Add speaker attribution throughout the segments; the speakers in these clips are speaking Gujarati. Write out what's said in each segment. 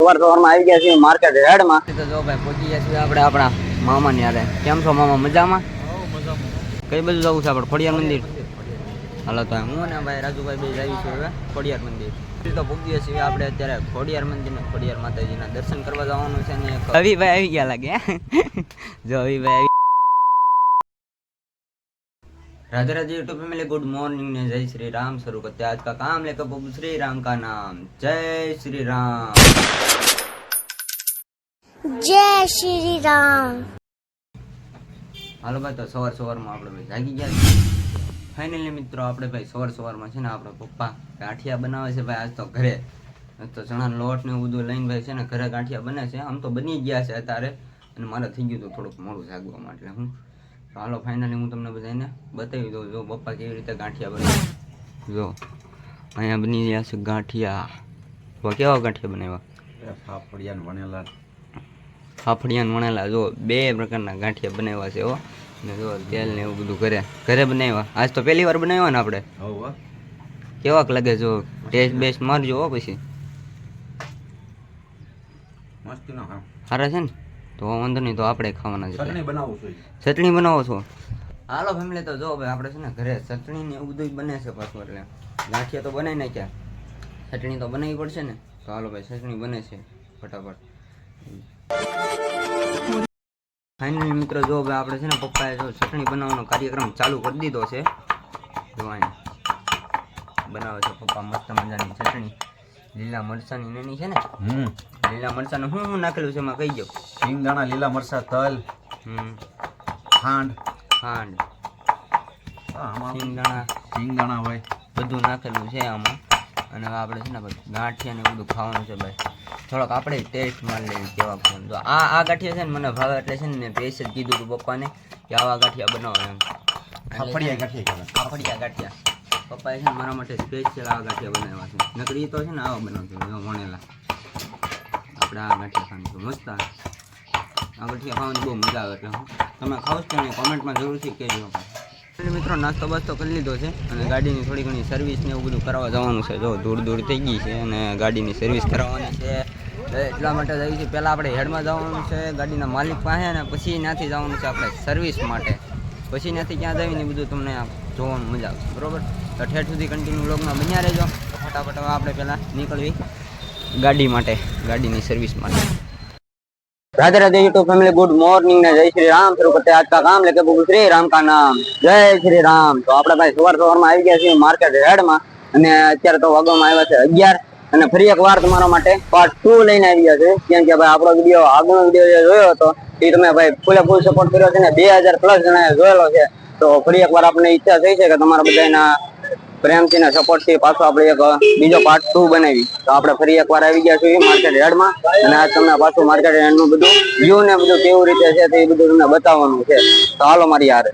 Speaker 1: સવારમાં આવી ગયા છીએ માર્કેટ હેડમાં. તો જો ભાઈ પહોંચી ગયા છીએ આપણે આપણા મામાને યારે. કેમ છો મામા, મજામાં? કઈ બાજુ જવું છે આપણે? ખોડિયાર મંદિર. હાલો તો હું ને ભાઈ રાજુભાઈ બે આવી છું હવે ખોડિયાર મંદિર. તો પૂછીએ છીએ આપણે અત્યારે ખોડિયાર મંદિર ને ખોડિયાર માતાજીના દર્શન કરવા જવાનું છે ને. અવિભાઈ આવી ગયા લાગે. જો અવિભાઈ Radhe Radhe YouTube family, good morning ने जय श्री राम। शुरू करते हैं आज का काम लेकर प्रभु श्री राम का नाम। जय श्री राम,
Speaker 2: जय श्री राम।
Speaker 1: હાલો ભાઈ, તો સવારમાં આપણે ભાઈ જાગી ગયા. ફાઇનલી મિત્રો આપણે ભાઈ સવારમાં છે ને આપણે પપ્પા ગાંઠિયા બનાવે છે ભાઈ. આજ તો ઘરે તો ચણાનો લોટ ને એવું બધું લઈને ભાઈ છે ને ઘરે ગાંઠિયા બને છે. આમ તો બની ગયા છે અત્યારે, અને મારે થઈ ગયું હતું થોડુંક મોડું જાગવા માટે. હું હાલો ફાઇનલી હું તમને બધાને બતાવી દઉં. જો પપ્પા કેવી રીતે ગાંઠિયા બનાવે. જો અહીંયા બની ગયા છે ગાંઠિયા. કેવા ગાંઠિયા બનાવ્યા? ફાફડિયા વણેલા. જો 2 પ્રકારના ગાંઠિયા બનાવ્યા છે. હો ને જો તેલ ને એવું બધું ઘરે બનાવ્યા. આજ તો પહેલી વાર બનાવ્યા ને આપણે. કેવાક લાગે? જો ટેસ્ટ બેસ્ટ મારજો હો. પછી સારા છે ને? તો વાંધો નહીં, તો આપણે ખાવાના છે. ચટણી બનાવો છો? હાલો ફેમિલી, તો જો ભાઈ આપણે છે ને ઘરે ચટણી ને એવું બધું બને છે પાછું. એટલે ગાંઠિયા તો બનાવી નાખ્યા, ચટણી તો બનાવવી પડશે ને. તો હાલો ભાઈ ચટણી બને છે ફટાફટ. ફાઇનલી મિત્રો જો ભાઈ આપણે છે ને પપ્પાએ જો ચટણી બનાવવાનો કાર્યક્રમ ચાલુ કરી દીધો છે. જો અહીંયા બનાવે છે પપ્પા મસ્ત મજાની ચટણી. લીલા મરચાની નાની છે ને. લીલા મરચાનું શું નાખેલું છે એમાં કહી દો.
Speaker 3: સિંગદાણા, લીલા મરચા, તલ, ખાંડ, સિંગદાણા હોય
Speaker 1: બધું નાખેલું છે આમાં. અને આપણે છે ને ભાઈ ગાંઠિયા ને બધું ખાવાનું છે ભાઈ. થોડોક આપણે ટેસ્ટ મારી લઈએ કેવા ખાવાનું. તો આ ગાંઠિયા છે ને મને ભાવે એટલે છે ને પેશ જ કીધું હતું પપ્પાને કે આવા ગાંઠિયા બનાવો એમ.
Speaker 3: ફાફડિયા
Speaker 1: ગાંઠિયા પપ્પાએ છે ને મારા માટે સ્પેશિયલ આવા ગાંઠિયા બનાવ્યા છે. નકરી તો છે ને આવા બનાવતો વણેલા. આપણે આ ગાંઠિયા ખાવાનું મસ્ત. આ ગાંઠિયા ખાવાની બહુ મજા આવે. એટલે તમે ખાવ છો ને કોમેન્ટમાં જરૂરથી કહેજો. મિત્રો નાસ્તો બાસ્તો કરી લીધો છે અને ગાડીની થોડી ઘણી સર્વિસ ને એવું બધું કરાવવા જવાનું છે. જો દૂર થઈ ગઈ છે અને ગાડીની સર્વિસ કરાવવાની છે. એટલા માટે જઈએ છીએ. પહેલાં આપણે હેડમાં જવાનું છે ગાડીના માલિક પાસે, અને પછી ત્યાંથી જવાનું છે આપણે સર્વિસ માટે. પછી ત્યાંથી ક્યાં જઈને બધું તમને જોવાનું મજા આવશે. બરોબર? તો ઠેઠ સુધી કન્ટિન્યુ વ્લોગમાં બન્યા રહેજો. ફટાફટ હવે આપણે પહેલાં નીકળવી ગાડી માટે, ગાડીની સર્વિસ માટે. Radhe Radhe YouTube family, good morning ने जय श्री राम। शुरू करते हैं आज का काम लेके प्रभु श्री राम का नाम। जय श्री राम। तो આપણે ભાઈ સવારમાં આવી ગયા છીએ માર્કેટ હેડમાં, અને અત્યારે તો વાગવામાં આવ્યા છે 11. અને ફરી એક વાર તમારા માટે પાર્ટ 2 લઈને આવ્યા છે. કેમ કે ભાઈ આપણો વિડીયો આગળનો વિડીયો જોયો હતો એ તમે ભાઈ ફૂલ સપોર્ટ કર્યો છે ને 2000+ જણાએ જોયેલો છે. તો ફરી એક વાર આપણે ઈચ્છા થઈ છે કે તમારા બધાના પ્રેમથી ને સપોર્ટથી પાછો આપણે એક બીજો પાર્ટ 2 બનાવી. તો આપણે ફરી એકવાર આવી ગયા છીએ માર્કેટ યાર્ડમાં, અને આજ તમને પાછું માર્કેટ યાર્ડનું બધું વ્યૂ ને બધું કેવું રીતે છે તે બધું તમને બતાવવાનું છે. તો હાલો મારી યાર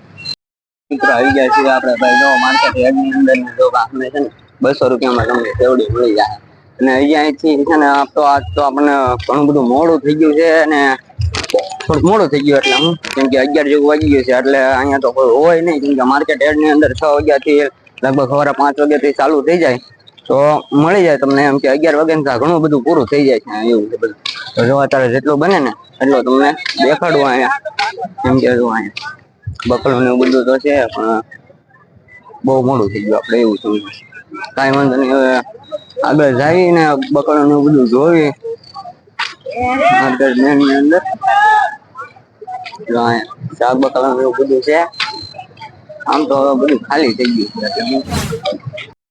Speaker 1: મિત્રો આવી ગયા છીએ આપણે ભાઈ. જો માર્કેટ યાર્ડની અંદર જો આપણે છે ને 200 રૂપિયામાં તમને સેવડી મળી જાય. અને અહીંયાથી છે ને આજ તો આપણને ઘણું બધું મોડું થઈ ગયું છે, અને થોડુંક મોડું થઈ ગયું એટલે હું કેમ કે 11 જેવું વાગી ગયું છે. એટલે અહીંયા તો કોઈ હોય નહીં, કેમ કે માર્કેટ યાર્ડની અંદર 6 વાગ્યાથી લગભગ સવારે 5 વાગ્યાથી ચાલુ થઈ જાય. તો મળી જાય તમને એમ કે 11 વાગ્યા ઘણું બધું પૂરું થઈ જાય છે એવું છે બધું. તો જો અત્યારે જેટલું બને ને એટલું તમને દેખાડવું અહીંયા. એમ કે જો અહીંયા બકલું ને એવું બધું તો છે, પણ બહુ મોડું થઈ ગયું આપણે એવું સમજ. કાંઈ વાંધો નહીં, હવે આગળ જઈને બકલું ને એવું બધું જોઈ માર્કેટની અંદર. જો અહીંયા શાક બકલું એવું બધું છે. આમ તો બધું ખાલી થઈ ગયું છે.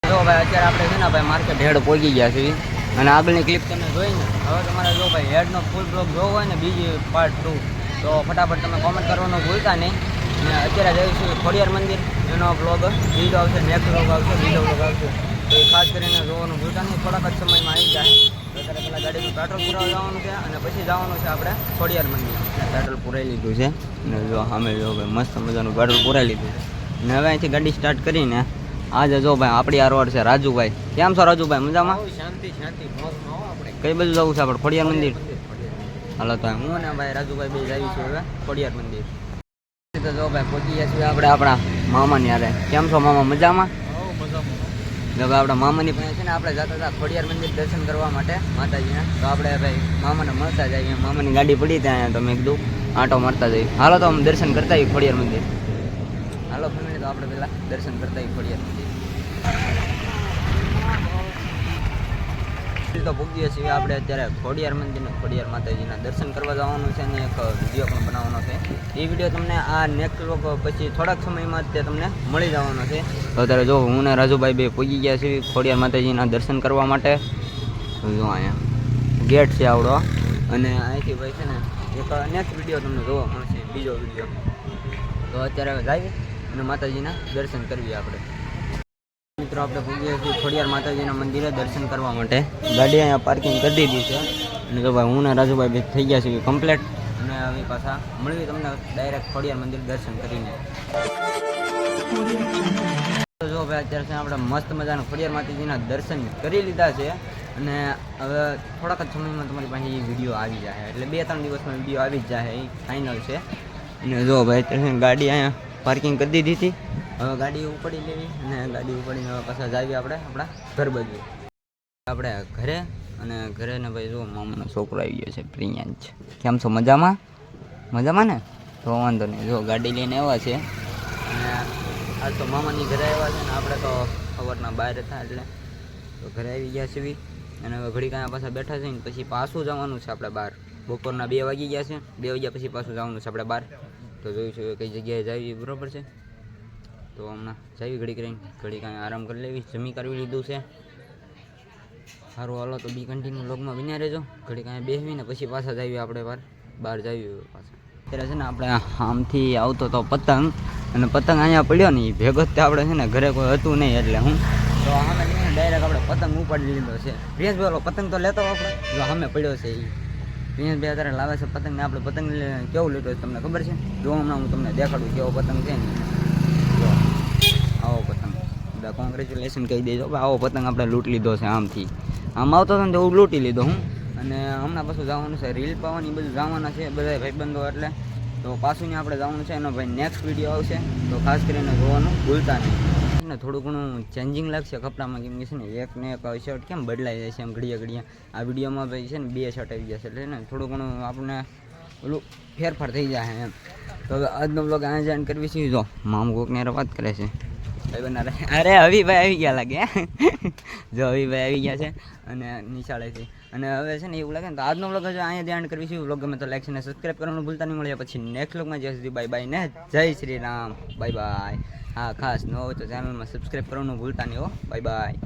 Speaker 1: જો ભાઈ અત્યારે આપણે છે ને ભાઈ માર્કેટ હેડ પહોંચી ગયા છીએ, અને આગળની ક્લિપ તમે જોઈ ને. હવે તમારે જો ભાઈ હેડનો ફૂલ બ્લોગ જોવો હોય ને બીજી પાર્ટ 2, તો ફટાફટ તમે કોમેન્ટ કરવાનું ભૂલતા નહીં. અને અત્યારે જઈશું ખોડિયાર મંદિર, એનો બ્લોગ બીજો આવશે, નેક્સ્ટ બ્લોગ આવશે, બીજો બ્લોગ આવશે. તો એ ખાસ કરીને જોવાનું ભૂલતા નહીં. થોડાક જ સમયમાં આવી જાય. તો અત્યારે પહેલાં ગાડીનું પેટ્રોલ પુરાવા જવાનું છે, અને પછી જવાનું છે આપણે ખોડિયાર મંદિર. પેટ્રોલ પુરાઈ લીધું છે, અને જો સામે જો ભાઈ મસ્ત મજાનું પેટ્રોલ પુરાઈ લીધું છે. ને હવે અહીંથી ગાડી સ્ટાર્ટ કરીને આજે જો ભાઈ આપણી આ રોડ છે રાજુભાઈ. કેમ છો રાજુભાઈ, મજામાં? શાંતિ. કઈ બાજુ જવું છે આપણે? ખોડિયાર મંદિર. હાલો તો હું ને ભાઈ રાજુભાઈ બે આવી છું હવે ખોડિયાર મંદિર. તો જો ભાઈ પહોંચી ગયા છીએ આપણે આપણા મામાને યારે. કેમ છો મામા, મજામાં? હવે આપણા મામાની પાસે છે ને આપણે જતા હતા ખોડિયાર મંદિર દર્શન કરવા માટે માતાજીના. તો આપણે ભાઈ મામાને મળતા જઈએ. મામાની ગાડી પડી ત્યાં તો મેં કીધું આંટો મારતા જઈએ. હાલો તો અમે દર્શન કરતા આવીએ ખોડિયાર મંદિર. હાલો ફેમિલી, તો આપણે પહેલાં દર્શન કરતા આવીએ ખોડિયાર મંદિર. તો પૂગીએ છીએ આપણે અત્યારે ખોડિયાર મંદિરને ખોડિયાર માતાજીના દર્શન કરવા જવાનું છે અને એક વિડીયો પણ બનાવવાનો છે. એ વિડીયો તમને આ નેક્સ્ટ વ્લોગ પછી થોડાક સમયમાં જ તે તમને મળી જવાનો છે. તો અત્યારે જો હું ને રાજુભાઈ બે પૂગી ગયા છીએ ખોડિયાર માતાજીના દર્શન કરવા માટે. જો અહીંયા ગેટ છે આવડો અને અહીંથી ભાઈ છે ને એક નેક્સ્ટ વિડીયો તમને જોવા મળશે, બીજો વિડીયો. તો અત્યારે જઈએ અને માતાજીના દર્શન કરવી આપણે. મિત્રો આપણે પૂછીએ છીએ ખોડિયાર માતાજીના મંદિરે દર્શન કરવા માટે. ગાડી અહીંયા પાર્કિંગ કરી દીધી છે અને તો ભાઈ હું ને રાજુભાઈ બે થઈ ગયા છીએ કમ્પ્લેટ. અને હવે પાછા મળવી તમને ડાયરેક્ટ ખોડિયાર મંદિર દર્શન કરીને. તો જો ભાઈ અત્યારે છે આપણે મસ્ત મજાના ખોડિયાર માતાજીના દર્શન કરી લીધા છે અને હવે થોડાક જ સમયમાં તમારી પાસે એ વિડીયો આવી જાય, એટલે 2-3 દિવસમાં વિડીયો આવી જ જાય, એ ફાઇનલ છે. અને જો ભાઈ અત્યારે ગાડી અહીંયા પાર્કિંગ કરી દીધી હતી. હવે ગાડી ઉપાડી લેવી અને ગાડી ઉપાડીને હવે પાછા જાવી આપણે આપણા ઘર બાજુ. આપણે ઘરે અને ઘરે ને ભાઈ જો મામાનો છોકરો આવી ગયો છે પ્રિયાંશ. કેમ છો? મજામાં? મજામાં ને? તો વાંધો નહીં. જો ગાડી લઈને આવ્યા છે અને આજ તો મામાની ઘરે આવ્યા છે ને આપણે તો સવારના બહાર હતા એટલે તો ઘરે આવી ગયા છીએ અને હવે ઘડી કાંઈ પાછા બેઠા છે ને પછી પાછું જવાનું છે આપણે બહાર. બપોરના 2 વાગી ગયા છે, 2 વાગ્યા પછી પાછું જવાનું છે આપણે બહાર. તો જોઈશું કઈ જગ્યાએ જાવી બરાબર છે. તો હમણાં જાવી ઘડી કરીને ઘડી કાંઈ આરામ કરી લેવી, જમી કરવી લીધું છે. સારું હાલો તો બી કન્ટિન્યુ લોગમાં બન્યા રહેજો. ઘડી કાંઈ બેસવીને પછી પાછા જાવી આપણે બહાર જાવી પાછા. અત્યારે છે ને આપણે આમથી આવતો તો પતંગ અને પતંગ અહીંયા પડ્યો ને એ ભેગો જ આપણે છે ને ઘરે કોઈ હતું નહીં એટલે હું તો સામે જઈને ડાયરેક્ટ આપણે પતંગ ઉપાડી લીધો છે. પ્રિયાંશભાઈ ઓલો પતંગ તો લેતો આપણે જો સામે પડ્યો છે એ પ્રિયાંશભાઈ અત્યારે લાવે છે પતંગ ને આપણે પતંગ કેવું લીધો છે તમને ખબર છે? જો હમણાં હું તમને દેખાડું કેવો પતંગ છે ને. જો આવો પતંગ, બધા કોંગ્રેચ્યુલેશન કહી દેજો. આવો પતંગ આપણે લૂંટ લીધો છે આમથી. આમ આવતો હતો ને તો હું લૂંટી લીધો હું. અને હમણાં પાછું જવાનું છે રીલ પાવાની, બધું જવાના છે બધા ભાઈબંધો એટલે. તો પાછું આપણે જવાનું છે એનો ભાઈ નેક્સ્ટ વિડીયો આવશે તો ખાસ કરીને જોવાનું ભૂલતા નહીં. ને થોડું ઘણું ચેન્જિંગ લાગશે કપડામાં, કેમ કે છે ને એક ને એક શર્ટ કેમ બદલાઈ જાય છે એમ ઘડીએ. આ વિડીયોમાં ભાઈ છે ને 2 શર્ટ આવી જશે એટલે ને થોડું ઘણું આપણને ઓલું ફેરફાર થઈ જાય એમ. તો હવે આજનો બ્લોગ અહીંયા જોઈન કરવી છે. જો મામુ કોકને વાત કરે છે ભાઈ બના. અરે હવીભાઈ આવી ગયા લાગે. જો હવીભાઈ આવી ગયા છે અને નિશાળેથી. અને હવે છે ને એવું લાગે ને તો આજનો બ્લોગ જો અહીંયા ધ્યાન કરવી છે. બ્લોગ ગમે તો લાઈક અને સબસ્ક્રાઈબ કરવાનું ભૂલતા નહીં. મળ્યા પછી નેક્સ્ટ બ્લોગમાં જ્યાં સુધી બાય બાય ને જય શ્રી રામ. Bye bye. હા ખાસ ન હોય તો ચેનલમાં સબસ્ક્રાઈબ કરવાનું ભૂલતા નહીં હો. Bye bye.